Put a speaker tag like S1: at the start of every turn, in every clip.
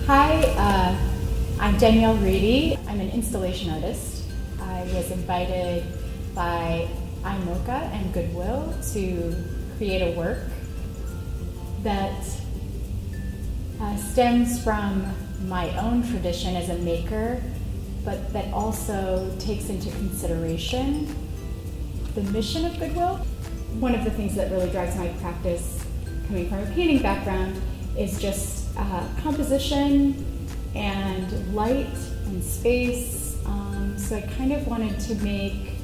S1: Hi, I'm Danielle Reedy. I'm an installation artist. I was invited by iMOCA and Goodwill to create a work that stems from my own tradition as a maker, but that also takes into consideration the mission of Goodwill. One of the things that really drives my practice, coming from a painting background, is just composition and light and space. So I kind of wanted to make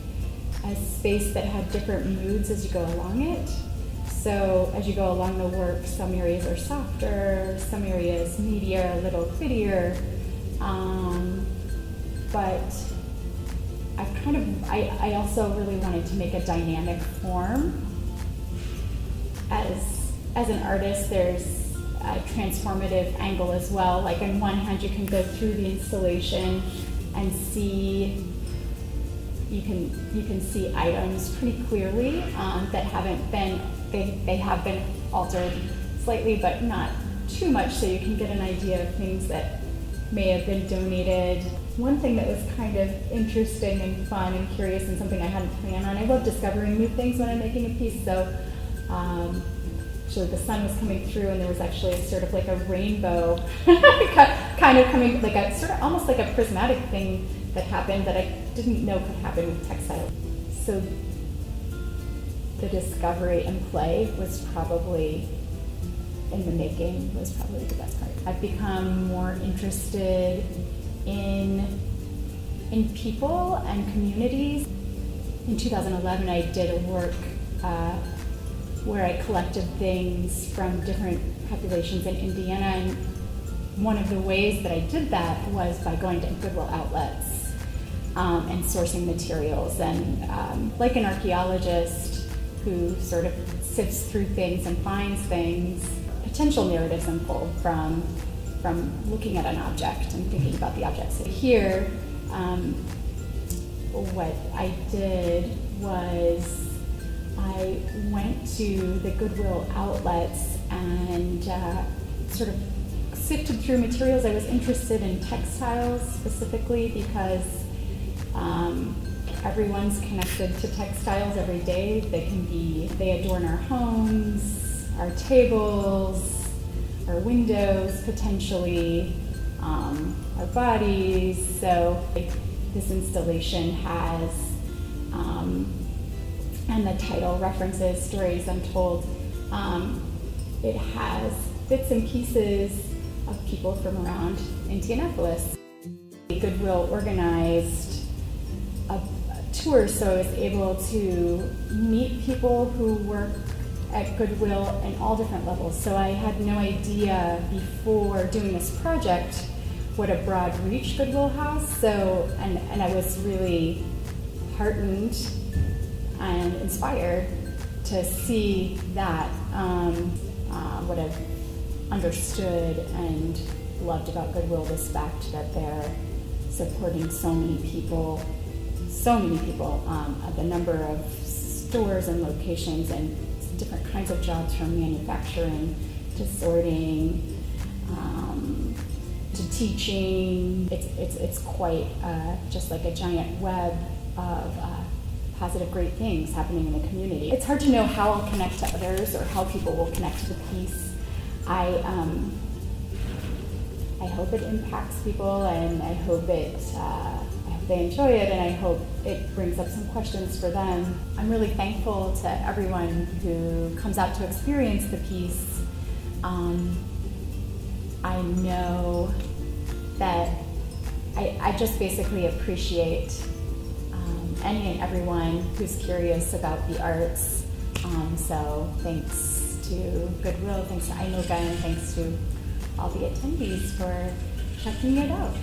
S1: a space that had different moods as you go along it. So as you go along the work, some areas are softer, some areas meatier, a little grittier. But I also really wanted to make a dynamic form. As an artist, there's a transformative angle as well. Like on one hand, you can go through the installation and see, you can see items pretty clearly that haven't been, they have been altered slightly, but not too much, so you can get an idea of things that may have been donated. One thing that was kind of interesting and fun and curious and something I hadn't planned on, I love discovering new things when I'm making a piece, so actually the sun was coming through and there was actually sort of like a rainbow kind of coming, like a sort of almost like a prismatic thing that happened that I didn't know could happen with textile. So the discovery and play was probably, in the making, was probably the best part. I've become more interested in people and communities. In 2011, I did a work where I collected things from different populations in Indiana, and one of the ways that I did that was by going to Goodwill outlets and sourcing materials. And like an archaeologist who sort of sifts through things and finds things, potential narratives unfold from looking at an object and thinking about the object. So here, what I did was I went to the Goodwill outlets and sort of sifted through materials. I was interested in textiles specifically because everyone's connected to textiles every day. They adorn our homes, our tables, our windows, potentially, our bodies. So this installation has, and the title references Stories Untold. It has bits and pieces of people from around Indianapolis. Goodwill organized a tour, so I was able to meet people who work at Goodwill in all different levels. So I had no idea before doing this project what a broad reach Goodwill has. So, and I was really heartened and inspired to see that. What I've understood and loved about Goodwill, this fact that they're supporting so many people, the number of stores and locations and different kinds of jobs, from manufacturing to sorting to teaching. It's quite just like a giant web of positive, great things happening in the community. It's hard to know how I'll connect to others or how people will connect to the piece. I hope it impacts people, and I hope they enjoy it, and I hope it brings up some questions for them. I'm really thankful to everyone who comes out to experience the piece. I know that I just basically appreciate any and everyone who's curious about the arts. So thanks to Goodwill, thanks to iMOCA, and thanks to all the attendees for checking it out.